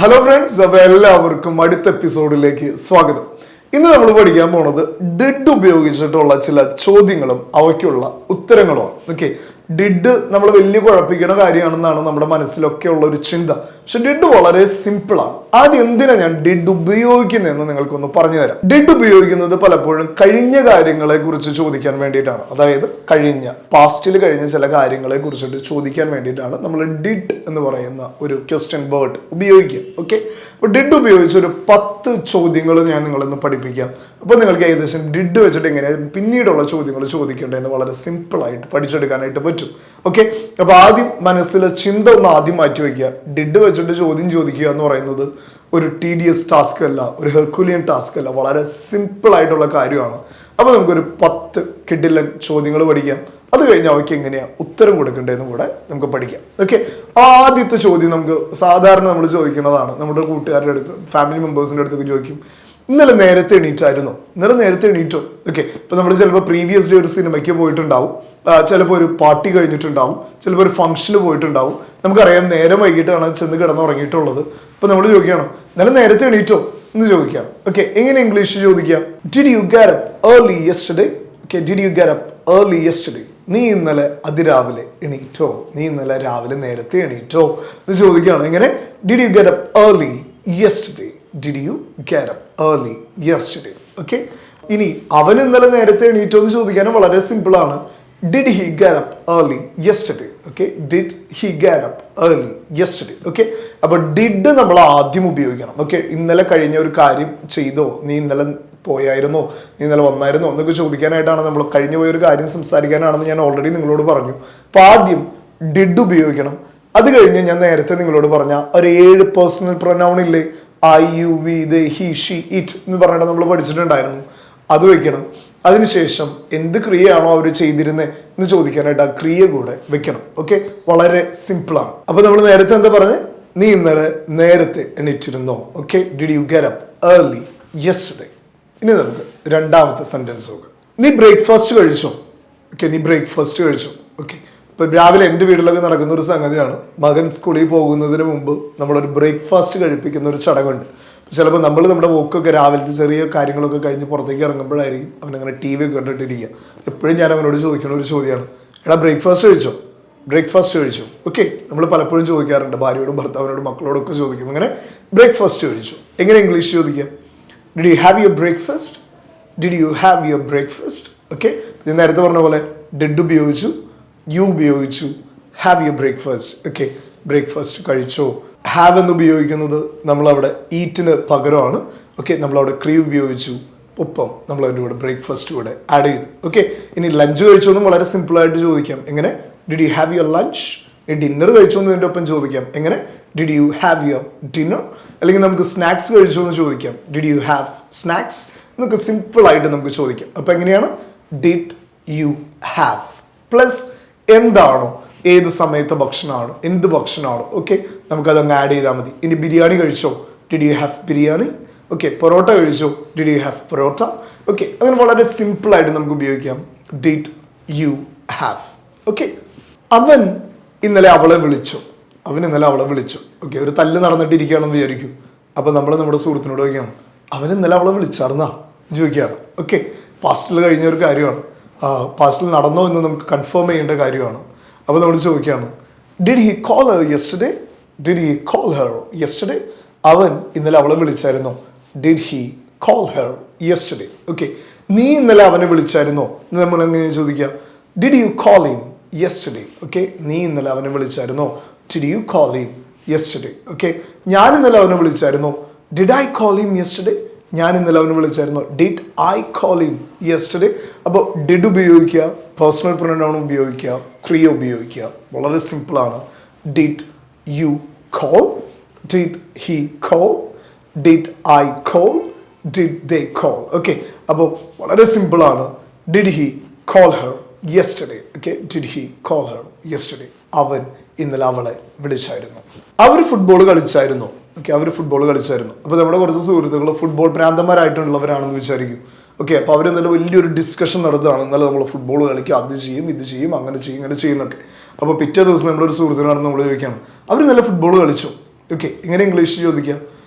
Hello friends, അപ്പോൾ എല്ലാവർക്കും അടുത്ത എപ്പിസോഡിലേക്ക് സ്വാഗതം. ഇന്ന് നമ്മൾ പഠിക്കാൻ പോണത് ഡിഡ് ഉപയോഗിച്ചിട്ടുള്ള ചില ചോദ്യങ്ങളും അവയ്ക്കുള്ള ഉത്തരങ്ങളുമാണ്. ഓക്കെ, ഡിഡ് നമ്മൾ വലിയ കുഴപ്പിക്കുന്ന കാര്യമാണെന്നാണ് നമ്മുടെ മനസ്സിലൊക്കെ ഉള്ള ഒരു ചിന്ത. പക്ഷെ ഡിഡ് വളരെ സിമ്പിളാണ്. ആദ്യം എന്തിനാ ഞാൻ ഡിഡ് ഉപയോഗിക്കുന്നതെന്ന് നിങ്ങൾക്കൊന്ന് പറഞ്ഞു തരാം. ഡിഡ് ഉപയോഗിക്കുന്നത് പലപ്പോഴും കഴിഞ്ഞ കാര്യങ്ങളെ കുറിച്ച് ചോദിക്കാൻ വേണ്ടിയിട്ടാണ്. അതായത് പാസ്റ്റിൽ കഴിഞ്ഞ ചില കാര്യങ്ങളെ കുറിച്ചിട്ട് ചോദിക്കാൻ വേണ്ടിയിട്ടാണ് നമ്മൾ ഡിഡ് എന്ന് പറയുന്ന ഒരു ക്വസ്റ്റ്യൻ വേർഡ് ഉപയോഗിക്കുക. ഓക്കെ, അപ്പോൾ ഡിഡ് ഉപയോഗിച്ച് ഒരു 10 ചോദ്യങ്ങൾ ഞാൻ നിങ്ങളിന്ന് പഠിപ്പിക്കാം. അപ്പോൾ നിങ്ങൾക്ക് ഏകദേശം ഡിഡ് വെച്ചിട്ട് എങ്ങനെയാണ് പിന്നീടുള്ള ചോദ്യങ്ങൾ ചോദിക്കേണ്ടതെന്ന് വളരെ സിമ്പിളായിട്ട് പഠിച്ചെടുക്കാനായിട്ട് പറ്റും. ഓക്കെ, അപ്പോൾ ആദ്യം മനസ്സിലെ ചിന്ത ഒന്ന് ആദ്യം മാറ്റി വയ്ക്കുക. ഡിഡ് വെച്ചിട്ട് ചോദ്യം ചോദിക്കുക എന്ന് പറയുന്നത് ഒരു tedious ടാസ്ക് അല്ല, ഒരു ഹെർക്കുലിയൻ ടാസ്ക് അല്ല, വളരെ സിമ്പിൾ ആയിട്ടുള്ള കാര്യമാണ്. അപ്പോൾ നമുക്കൊരു 10 കിടിലൻ ചോദ്യങ്ങൾ പഠിക്കാം. അത് കഴിഞ്ഞ് അവയ്ക്ക് എങ്ങനെയാണ് ഉത്തരം കൊടുക്കേണ്ടതെന്നും കൂടെ നമുക്ക് പഠിക്കാം. ഓക്കെ, ആദ്യത്തെ ചോദ്യം നമുക്ക് സാധാരണ നമ്മൾ ചോദിക്കുന്നതാണ്. നമ്മുടെ കൂട്ടുകാരുടെ അടുത്ത്, ഫാമിലി മെമ്പേഴ്സിൻ്റെ അടുത്തൊക്കെ ചോദിക്കും, ഇന്നലെ നേരത്തെ എണീറ്റായിരുന്നോ? ഇന്നലെ നേരത്തെ എണീറ്റോ? ഓക്കെ, ഇപ്പം നമ്മൾ ചിലപ്പോൾ പ്രീവിയസ് ഡേ ഒരു സിനിമയ്ക്ക് പോയിട്ടുണ്ടാവും, ചിലപ്പോൾ ഒരു പാർട്ടി കഴിഞ്ഞിട്ടുണ്ടാവും, ചിലപ്പോൾ ഒരു ഫംഗ്ഷന് പോയിട്ടുണ്ടാവും. നമുക്കറിയാം നേരം വൈകിട്ടാണ് ചെന്ന് കിടന്നുറങ്ങിയിട്ടുള്ളത്. അപ്പോൾ നമ്മൾ ചോദിക്കുകയാണോ ഇന്നലെ നേരത്തെ എണീറ്റോ എന്ന് ചോദിക്കാം. ഓക്കെ, എങ്ങനെ ഇംഗ്ലീഷ് ചോദിക്കാം? Did you get up early yesterday? Okay, did you get up early yesterday? നീ ഇന്നലെ അതിരാവിലെ എണീറ്റോ? നീ ഇന്നലെ രാവിലെ നേരത്തെ എണീറ്റോ എന്ന് ചോദിക്കുകയാണ്. എങ്ങനെ? Did you get up early yesterday? Did you get up early yesterday? Okay, ഇനി അവൻ ഇന്നലെ നേരത്തെ എണീറ്റോ എന്ന് ചോദിക്കാനും വളരെ സിമ്പിളാണ്. Did he get up early yesterday? Okay, did he get up early yesterday? Okay, അപ്പോൾ ഡിഡ് നമ്മൾ ആദ്യം ഉപയോഗിക്കണം. ഓക്കെ, ഇന്നലെ കഴിഞ്ഞ ഒരു കാര്യം ചെയ്തോ, നീ ഇന്നലെ പോയായിരുന്നോ, നീ ഇന്നലെ വന്നായിരുന്നോ എന്നൊക്കെ ചോദിക്കാനായിട്ടാണ്, നമ്മൾ കഴിഞ്ഞു പോയൊരു കാര്യം സംസാരിക്കാനാണെന്ന് ഞാൻ ഓൾറെഡി നിങ്ങളോട് പറഞ്ഞു. അപ്പോൾ ആദ്യം ഡിഡ് ഉപയോഗിക്കണം. അത് കഴിഞ്ഞ് ഞാൻ നേരത്തെ നിങ്ങളോട് പറഞ്ഞ ഒരു 7 പേഴ്സണൽ പ്രൊനൗൺ ഇല്ലേ, I, you, we, they, he, she, it എന്ന് പറഞ്ഞിട്ട് നമ്മൾ പഠിച്ചിട്ടുണ്ടായിരുന്നു. അത് വെക്കണം. അതിനുശേഷം എന്ത് ക്രിയയാണോ അവർ ചെയ്തിരുന്നത് എന്ന് ചോദിക്കാനായിട്ട് ആ ക്രിയ കൂടെ വെക്കണം. ഓക്കെ, വളരെ സിമ്പിളാണ്. അപ്പോൾ നമ്മൾ നേരത്തെ എന്താ പറഞ്ഞത്? നീ ഇന്നലെ നേരത്തെ എണീറ്റിരുന്നോ? Okay, did you get up early yesterday? ഇനി നമുക്ക് രണ്ടാമത്തെ സെന്റൻസ് നോക്കാം. നീ ബ്രേക്ക്ഫാസ്റ്റ് കഴിച്ചോ? ഓക്കെ, നീ ബ്രേക്ക്ഫാസ്റ്റ് കഴിച്ചോ? ഓക്കെ, ഇപ്പം രാവിലെ എൻ്റെ വീട്ടിലൊക്കെ നടക്കുന്ന ഒരു സംഗതിയാണ്. മകൻ സ്കൂളിൽ പോകുന്നതിന് മുമ്പ് നമ്മളൊരു ബ്രേക്ക്ഫാസ്റ്റ് കഴിപ്പിക്കുന്ന ഒരു ചടങ്ങുണ്ട്. ചിലപ്പോൾ നമ്മുടെ വോക്കൊക്കെ രാവിലത്തെ ചെറിയ കാര്യങ്ങളൊക്കെ കഴിഞ്ഞ് പുറത്തേക്ക് ഇറങ്ങുമ്പോഴായിരിക്കും അവനങ്ങനെ ടി വി ഒക്കെ കണ്ടിട്ടിരിക്കുക. എപ്പോഴും ഞാൻ അവനോട് ചോദിക്കുന്ന ഒരു ചോദ്യമാണ്, എടാ ബ്രേക്ക്ഫാസ്റ്റ് കഴിച്ചോ? ബ്രേക്ക്ഫാസ്റ്റ് കഴിച്ചു. ഓക്കെ, നമ്മൾ പലപ്പോഴും ചോദിക്കാറുണ്ട്, ഭാര്യയോടും ഭർത്താവിനോടും മക്കളോടും ഒക്കെ ചോദിക്കും. അങ്ങനെ ബ്രേക്ക്ഫാസ്റ്റ് കഴിച്ചു. എങ്ങനെ ഇംഗ്ലീഷ് ചോദിക്കാം? Did you have your breakfast? Did you have your breakfast? Okay, ഞാൻ നേരത്തെ പറഞ്ഞ പോലെ ഡിഡ് ഉപയോഗിച്ചു, യു ഉപയോഗിച്ചു, have your breakfast. Okay, breakfast കഴിച്ചോ. ഹാവ് എന്ന് ഉപയോഗിക്കുന്നത് നമ്മളവിടെ ഈറ്റിന് പകരമാണ്. ഓക്കെ, നമ്മളവിടെ ക്രിയ ഉപയോഗിച്ചു, ഒപ്പം നമ്മൾ അതിൻ്റെ കൂടെ ബ്രേക്ക്ഫാസ്റ്റ് കൂടെ ആഡ് ചെയ്തു. ഓക്കെ, ഇനി ലഞ്ച് കഴിച്ചോന്നും വളരെ സിമ്പിളായിട്ട് ചോദിക്കാം. എങ്ങനെ? Did you have your lunch? Dinner കഴിച്ചോ എന്ന് ഇതിൻ്റെ ഒപ്പം ചോദിക്കാം. എങ്ങനെ? Did you have your dinner? അല്ലെങ്കിൽ നമുക്ക് സ്നാക്സ് കഴിച്ചോ എന്ന് ചോദിക്കാം. Did you have snacks? എന്നൊക്കെ സിമ്പിളായിട്ട് നമുക്ക് ചോദിക്കാം. അപ്പോൾ എങ്ങനെയാണ്? ഡിഡ് യു ഹാവ് പ്ലസ് എന്താണോ, ഏത് സമയത്തെ ഭക്ഷണമാണ്, എന്ത് ഭക്ഷണമാണോ, ഓക്കെ, നമുക്കതങ്ങ് ആഡ് ചെയ്താൽ മതി. ഇനി ബിരിയാണി കഴിച്ചോ? Did you have biryani? Okay, parotta കഴിച്ചോ? Did you have parotta? Okay, അങ്ങനെ വളരെ സിമ്പിളായിട്ട് നമുക്ക് ഉപയോഗിക്കാം ഡിഡ് യു ഹാവ്. ഓക്കെ, അവൻ ഇന്നലെ അവളെ വിളിച്ചു. അവൻ ഇന്നലെ അവളെ വിളിച്ചു. ഓക്കെ, ഒരു തല്ല് നടന്നിട്ടിരിക്കുകയാണെന്ന് വിചാരിക്കും. അപ്പോൾ നമ്മൾ നമ്മുടെ സുഹൃത്തിനോട് ചോദിക്കണം, അവൻ ഇന്നലെ അവളെ വിളിച്ചാർന്നാ ചോദിക്കുകയാണ്. ഓക്കെ, പാസ്റ്റിൽ കഴിഞ്ഞ ഒരു കാര്യമാണ്, പാസ്റ്റിൽ നടന്നോ എന്ന് നമുക്ക് കൺഫേം ചെയ്യേണ്ട കാര്യമാണ്. അപ്പോൾ നമ്മൾ ചോദിക്കുകയാണ്, did he call her yesterday? Did he call her yesterday? അവൻ ഇന്നലെ അവളെ വിളിച്ചായിരുന്നോ? Did he call her yesterday? Okay, നീ ഇന്നലെ അവനെ വിളിച്ചായിരുന്നോ എന്ന് നമ്മൾ എങ്ങനെ ചോദിക്കാം? Did you call him yesterday? Okay, നീ ഇന്നലെ അവനെ വിളിച്ചായിരുന്നോ? Did you call him yesterday? Okay, ഞാൻ ഇന്നലെ അവനെ വിളിച്ചായിരുന്നോ? Did I call him yesterday? ഞാൻ ഇന്നലെ അവനെ വിളിച്ചായിരുന്നോ? Did I call him yesterday? അപ്പോൾ ഡിഡ് ഉപയോഗിക്കുക, പേഴ്സണൽ പ്രൊനൗൺ ഉപയോഗിക്കുക, ക്രിയ ഉപയോഗിക്കുക. വളരെ സിമ്പിളാണ്. Did you call? Did he call? Did I call? Did they call? Okay, അപ്പോൾ വളരെ സിമ്പിളാണ്. Did he call her yesterday? Okay, did he call her yesterday? അവൻ ഇന്നലെ അവളെ വിളിച്ചായിരുന്നു. അവർ ഫുട്ബോൾ കളിച്ചായിരുന്നു. ഓക്കെ, അവർ ഫുട്ബോൾ കളിച്ചായിരുന്നു. അപ്പോൾ നമ്മുടെ കുറച്ച് സുഹൃത്തുക്കൾ ഫുട്ബോൾ ഭ്രാന്തന്മാരായിട്ടുള്ളവരാണെന്ന് വിചാരിക്കും. ഓക്കെ, അപ്പോൾ അവർ ഇന്നലെ വലിയൊരു ഡിസ്കഷൻ നടത്തുകയാണ്. ഇന്നലെ നമ്മൾ ഫുട്ബോൾ കളിക്കുക, അത് ചെയ്യും, ഇത് ചെയ്യും, അങ്ങനെ ചെയ്യും, ഇങ്ങനെ ചെയ്യുന്നൊക്കെ. അപ്പോൾ പിറ്റേ ദിവസം നമ്മളൊരു സുഹൃത്തിനാണെന്ന് നമ്മൾ ചോദിക്കുകയാണ്, അവർ ഇന്നലെ ഫുട്ബോൾ കളിച്ചു? ഓക്കെ, ഇങ്ങനെ ഇംഗ്ലീഷിൽ ചോദിക്കാം.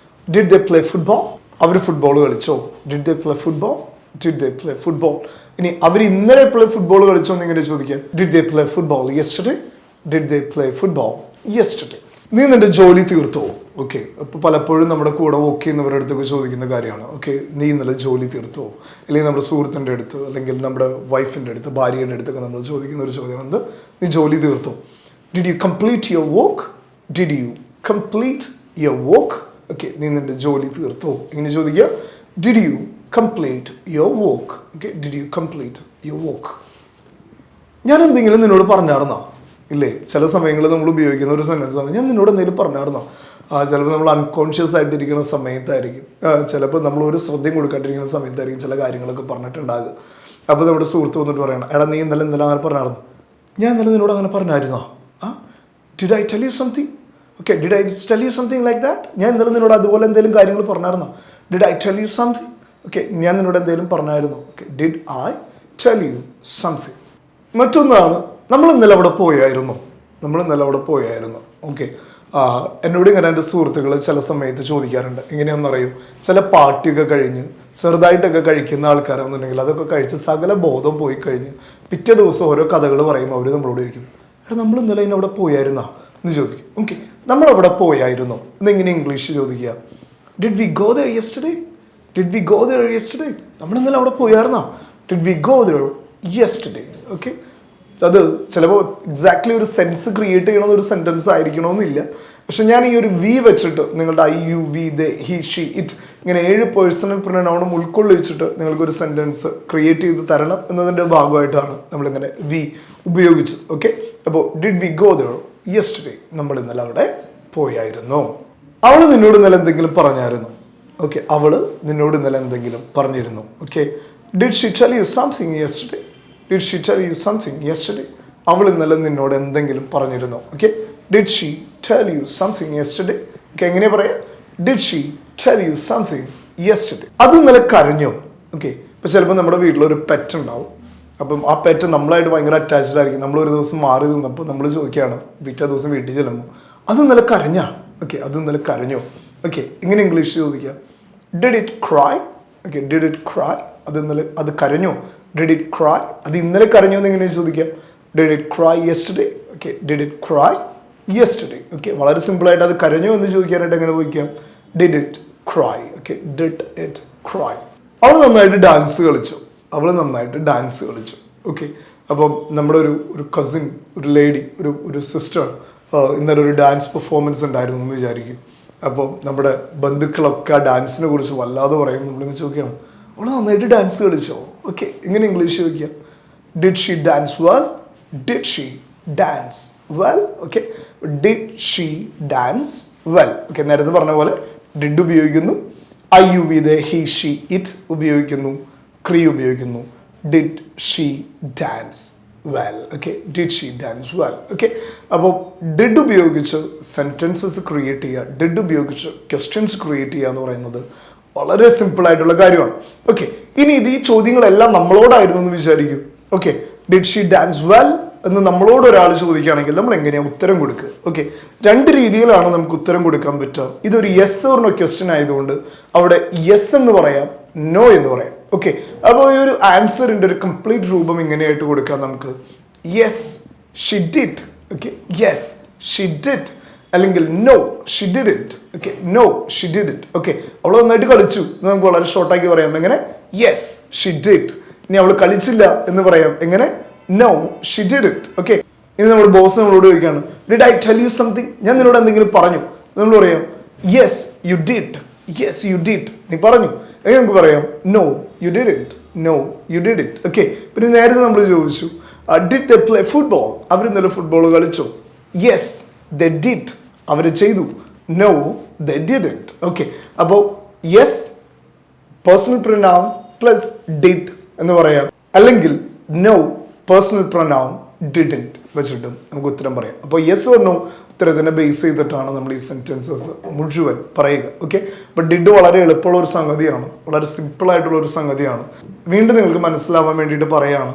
Did they play football? അവർ ഫുട്ബോൾ കളിച്ചോ? Did they play football? Did they play football? ഇനി അവർ ഇന്നലെ ഫുട്ബോൾ കളിച്ചോ എന്ന് ഇങ്ങനെ ചോദിക്കാം. Did they play football yesterday? Did they play football yesterday? നീ നിന്റെ ജോലി തീർത്തോ? ഓക്കെ, അപ്പോൾ പലപ്പോഴും നമ്മുടെ കൂടെ വർക്ക് ചെയ്യുന്നവരുടെ അടുത്തൊക്കെ ചോദിക്കുന്ന കാര്യമാണ്. ഓക്കെ, നീ ഇന്നലെ ജോലി തീർത്തോ? അല്ലെങ്കിൽ നമ്മുടെ സുഹൃത്തിൻ്റെ അടുത്ത്, അല്ലെങ്കിൽ നമ്മുടെ വൈഫിൻ്റെ അടുത്ത്, ഭാര്യയുടെ അടുത്തൊക്കെ നമ്മൾ ചോദിക്കുന്ന ഒരു ചോദ്യമാണ് എന്ത്? നീ ജോലി തീർത്തോ? Did you complete your work? Did you complete your work? Okay, നീ നിന്റെ ജോലി തീർത്തോ? ഇങ്ങനെ ചോദിക്കുക. Did you complete your work? Okay, did you complete your work? ഞാൻ എന്തെങ്കിലും നിന്നോട് പറഞ്ഞായിരുന്നോ? ഇല്ലേ, ചില സമയങ്ങളിൽ നമ്മൾ ഉപയോഗിക്കുന്ന ഒരു സെൻറ്റൻസ് ആണ് ഞാൻ നിന്നോട് എന്തെങ്കിലും പറഞ്ഞായിരുന്നോ. ചിലപ്പോൾ നമ്മൾ അൺകോൺഷ്യസ് ആയിട്ടിരിക്കുന്ന സമയത്തായിരിക്കും, ചിലപ്പോൾ നമ്മൾ ഒരു ശ്രദ്ധയും കൊടുക്കാണ്ടിരിക്കുന്ന സമയത്തായിരിക്കും ചില കാര്യങ്ങളൊക്കെ പറഞ്ഞിട്ടുണ്ടാകുക. അപ്പോൾ നമ്മുടെ സുഹൃത്ത് വന്നിട്ട് പറയണം, എടാ നീ ഇന്നലെ അങ്ങനെ പറഞ്ഞായിരുന്നു. ഞാൻ ഇന്നലെ നിന്നോട് അങ്ങനെ പറഞ്ഞായിരുന്നോ? Did I tell you something? Okay, did I tell you something like that? ഞാൻ ഇന്നലെ നിന്നോട് അതുപോലെ എന്തെങ്കിലും കാര്യങ്ങൾ പറഞ്ഞായിരുന്നോ? Did I tell you something? Okay, ഞാൻ നിന്നോട് എന്തെങ്കിലും പറഞ്ഞായിരുന്നു. Okay, did I tell you something? മറ്റൊന്നാണ്, നമ്മൾ ഇന്നലെ അവിടെ പോയായിരുന്നു. ഓക്കെ, എന്നോട് ഇങ്ങനെ എൻ്റെ സുഹൃത്തുക്കൾ ചില സമയത്ത് ചോദിക്കാറുണ്ട്. എങ്ങനെയാണെന്നറിയോ, ചില പാർട്ടിയൊക്കെ കഴിഞ്ഞ് ചെറുതായിട്ടൊക്കെ കഴിക്കുന്ന ആൾക്കാരാണെന്നുണ്ടെങ്കിൽ അതൊക്കെ കഴിച്ച് സകല ബോധം പോയി കഴിഞ്ഞ് പിറ്റേ ദിവസം ഓരോ കഥകൾ പറയുമ്പോൾ അവർ നമ്മളോട് ചോദിക്കും, എടാ നമ്മൾ ഇന്നലെ അവിടെ പോയായിരുന്നോ എന്ന് ചോദിക്കും. ഓക്കെ, നമ്മളവിടെ പോയായിരുന്നു എന്നെങ്ങനെ ഇംഗ്ലീഷ് ചോദിക്കുക. Did we go there yesterday? Did we go there yesterday? നമ്മൾ ഇന്നലെ അവിടെ പോയായിരുന്നോ? Did we go there yesterday? Okay, അത് ചിലപ്പോൾ എക്സാക്ട്ലി ഒരു സെൻസ് ക്രിയേറ്റ് ചെയ്യണമെന്ന് ഒരു സെൻറ്റൻസ് ആയിരിക്കണമെന്നില്ല. പക്ഷെ ഞാൻ ഈ ഒരു വി വെച്ചിട്ട് നിങ്ങളുടെ I you we they he she it ഇങ്ങനെ 7 പേഴ്സണൽ പ്രൊനൗണും ഉൾക്കൊള്ളിച്ചിട്ട് നിങ്ങൾക്കൊരു സെൻറ്റൻസ് ക്രിയേറ്റ് ചെയ്ത് തരണം എന്നതിൻ്റെ ഭാഗമായിട്ടാണ് നമ്മളിങ്ങനെ വി ഉപയോഗിച്ചത്. ഓക്കെ, അപ്പോൾ did we go there yesterday? നമ്മൾ ഇന്നലെ അവിടെ പോയായിരുന്നു. അവൾ നിന്നോട് ഇന്നലെ എന്തെങ്കിലും പറഞ്ഞായിരുന്നു. ഓക്കെ, അവൾ നിന്നോട് ഇന്നലെ എന്തെങ്കിലും പറഞ്ഞിരുന്നു. Okay, did she tell you something yesterday? Did she tell you something yesterday? അവൾ ഇന്നലെ നിന്നോട് എന്തെങ്കിലും പറഞ്ഞിരുന്നോ? Okay, did she tell you something yesterday? Okay, എങ്ങനെ പറയാം? Did she tell you something yesterday? അത് ഇന്നലെ കരഞ്ഞോ? ഓക്കെ, ഇപ്പം ചിലപ്പോൾ നമ്മുടെ വീട്ടിലൊരു പെറ്റ് ഉണ്ടാവും. അപ്പം ആ പെറ്റ് നമ്മളായിട്ട് ഭയങ്കര അറ്റാച്ച്ഡ് ആയിരിക്കും. നമ്മളൊരു ദിവസം മാറി നിന്നപ്പോൾ നമ്മൾ ചോദിക്കുകയാണ് പിറ്റേ ദിവസം വീട്ടിൽ ചെല്ലുമ്പോൾ, അത് ഇന്നലെ കരഞ്ഞാ? ഓക്കെ, അത് ഇന്നലെ കരഞ്ഞോ? ഓക്കെ, ഇങ്ങനെ ഇംഗ്ലീഷ് ചോദിക്കുക. Did it cry? Okay, did it cry? അത് ഇന്നലെ അത് കരഞ്ഞോ? Did it cry? അത് ഇന്നലെ കരഞ്ഞോ എന്ന് എങ്ങനെ ചോദിക്കുക. Did it cry yesterday? Okay, did it cry yesterday? Okay, വളരെ സിമ്പിളായിട്ട് അത് കരഞ്ഞോ എന്ന് ചോദിക്കാനായിട്ട് എങ്ങനെ ചോദിക്കാം. Did it cry? Okay, did it cry? അവൾ നന്നായിട്ട് ഡാൻസ് കളിച്ചു. ഓക്കെ, അപ്പം നമ്മുടെ ഒരു കസിൻ, ഒരു ലേഡി, ഒരു സിസ്റ്റർ ഇന്നലെ ഒരു ഡാൻസ് പെർഫോമൻസ് ഉണ്ടായിരുന്നു എന്ന് വിചാരിക്കും. അപ്പോൾ നമ്മുടെ ബന്ധുക്കളൊക്കെ ആ ഡാൻസിനെ കുറിച്ച് വല്ലാതെ പറയും. നമ്മളിങ്ങനെ ചോദിക്കണം, അവൾ നന്നായിട്ട് ഡാൻസ് കളിച്ചോ? ഓക്കെ, ഇങ്ങനെ ഇംഗ്ലീഷ് ചോദിക്കാം. Did she dance well? Did she dance well? Okay, did she dance well? Okay, നേരത്തെ പറഞ്ഞ പോലെ ഡിഡ് ഉപയോഗിക്കുന്നു, I you we they he she it ഉപയോഗിക്കുന്നു, ക്രീ ഉപയോഗിക്കുന്നു. Did she dance well? Okay, did she dance well? Okay, അപ്പോൾ did ഉപയോഗിച്ച് sentences create ചെയ്യുക, ഡിഡ് ഉപയോഗിച്ച് ക്വസ്റ്റ്യൻസ് ക്രിയേറ്റ് ചെയ്യുക എന്ന് പറയുന്നത് വളരെ സിമ്പിൾ ആയിട്ടുള്ള കാര്യമാണ്. ഓക്കെ, ഇനി ഈ ചോദ്യങ്ങളെല്ലാം നമ്മളോടായിരുന്നു എന്ന് വിചാരിക്കും. Okay, did she dance well എന്ന് നമ്മളോട് ഒരാൾ ചോദിക്കുകയാണെങ്കിൽ നമ്മൾ എങ്ങനെയാണ് ഉത്തരം കൊടുക്കുക? ഓക്കെ, 2 രീതിയിലാണ് നമുക്ക് ഉത്തരം കൊടുക്കാൻ പറ്റുക. ഇതൊരു യെസ് ഓർ നോ ക്വസ്റ്റ്യൻ ആയതുകൊണ്ട് അവിടെ യെസ് എന്ന് പറയാം, നോ എന്ന് പറയാം. ഓക്കെ, അപ്പോൾ ഈ ഒരു ആൻസറിൻ്റെ ഒരു കംപ്ലീറ്റ് രൂപം ഇങ്ങനെയായിട്ട് കൊടുക്കാം നമുക്ക്. Yes she did. Okay, yes she did. അല്ലെങ്കിൽ no she didn't. Okay, no she didn't. Okay, അവൾ നന്നായിട്ട് കളിച്ചു എന്ന് നമുക്ക് വളരെ ഷോർട്ടാക്കി പറയാം. എങ്ങനെ? Yes she did. ഇനി അവൾ കളിച്ചില്ല എന്ന് പറയാം. എങ്ങനെ? No she didn't. ഓക്കെ, ഇനി നമ്മുടെ ബോസ് നമ്മളോട് ചോദിക്കുകയാണ്, did I tell you something? ഞാൻ നിന്നോട് എന്തെങ്കിലും പറഞ്ഞു? നമ്മൾ പറയാം yes you did. Yes you did, നീ പറഞ്ഞു. അല്ലെങ്കിൽ നമുക്ക് പറയാം no you didn't. No you didn't. Okay, പിന്നെ നേരത്തെ നമ്മൾ ചോദിച്ചു ഡിഡ് ദേ പ്ലേ ഫുട്ബോൾ? അവർ ഇന്നലെ ഫുട്ബോൾ കളിച്ചോ? യെസ് ദേ ഡിഡ്, അവർ ചെയ്തു. No they didn't. ഓക്കെ, അപ്പോൾ yes personal pronoun plus did എന്ന് പറയാം, അല്ലെങ്കിൽ നോ പേഴ്സണൽ പ്രൊനൗൺ ഡിഡ്ന്റ് വെച്ചിട്ടും നമുക്ക് ഉത്തരം പറയാം. അപ്പോൾ യെസ് ഓർ നോ ഉത്തരത്തിനെ ബേസ് ചെയ്തിട്ടാണ് നമ്മൾ ഈ സെൻറ്റൻസസ് മുഴുവൻ പറയുക. ഓക്കെ, അപ്പോൾ ഡിഡ് വളരെ എളുപ്പമുള്ള ഒരു സംഗതിയാണ്, വളരെ സിമ്പിളായിട്ടുള്ള ഒരു സംഗതിയാണ്. വീണ്ടും നിങ്ങൾക്ക് മനസ്സിലാവാൻ വേണ്ടിയിട്ട് പറയുകയാണ്,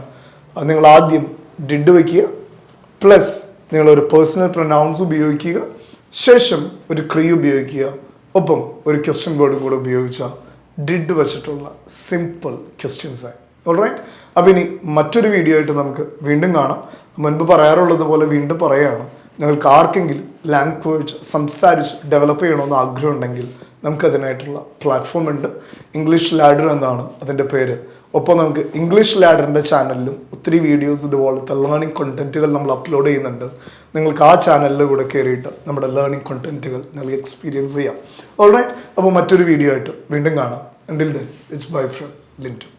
നിങ്ങൾ ആദ്യം ഡിഡ് വയ്ക്കുക, പ്ലസ് നിങ്ങളൊരു പേഴ്സണൽ പ്രൊനൗൺസ് ഉപയോഗിക്കുക, ശേഷം ഒരു ക്രീ ഉപയോഗിക്കുക, ഒപ്പം ഒരു ക്വസ്റ്റ്യൻ ബോർഡ് കൂടെ ഉപയോഗിച്ച ഡിഡ് വെച്ചിട്ടുള്ള സിമ്പിൾ ക്വസ്റ്റ്യൻസ് ആയി. ഓൾറൈറ്റ്, അപ്പോൾ ഇനി മറ്റൊരു വീഡിയോ ആയിട്ട് നമുക്ക് വീണ്ടും കാണാം. മുൻപ് പറയാറുള്ളത് പോലെ വീണ്ടും പറയുകയാണ്, നിങ്ങൾക്ക് ആർക്കെങ്കിലും ലാംഗ്വേജ് സംസാരിച്ച് ഡെവലപ്പ് ചെയ്യണമെന്ന് ആഗ്രഹം ഉണ്ടെങ്കിൽ നമുക്കതിനായിട്ടുള്ള പ്ലാറ്റ്ഫോം ഉണ്ട്. ഇംഗ്ലീഷ് ലാഡർ എന്നാണ് അതിൻ്റെ പേര്. ഒപ്പം നമുക്ക് ഇംഗ്ലീഷ് ലാഡറിൻ്റെ ചാനലിലും ഒത്തിരി വീഡിയോസ് ഇതുപോലത്തെ ലേണിംഗ് കണ്ടൻറ്റുകൾ നമ്മൾ അപ്ലോഡ് ചെയ്യുന്നുണ്ട്. നിങ്ങൾക്ക് ആ ചാനലിൽ കൂടെ കയറിയിട്ട് നമ്മുടെ ലേണിംഗ് കണ്ടൻറ്റുകൾ നിങ്ങൾക്ക് എക്സ്പീരിയൻസ് ചെയ്യാം. ഓൾറൈറ്റ്, അപ്പോൾ മറ്റൊരു വീഡിയോ ആയിട്ട് വീണ്ടും കാണാം. Until then, it's bye from Lintu.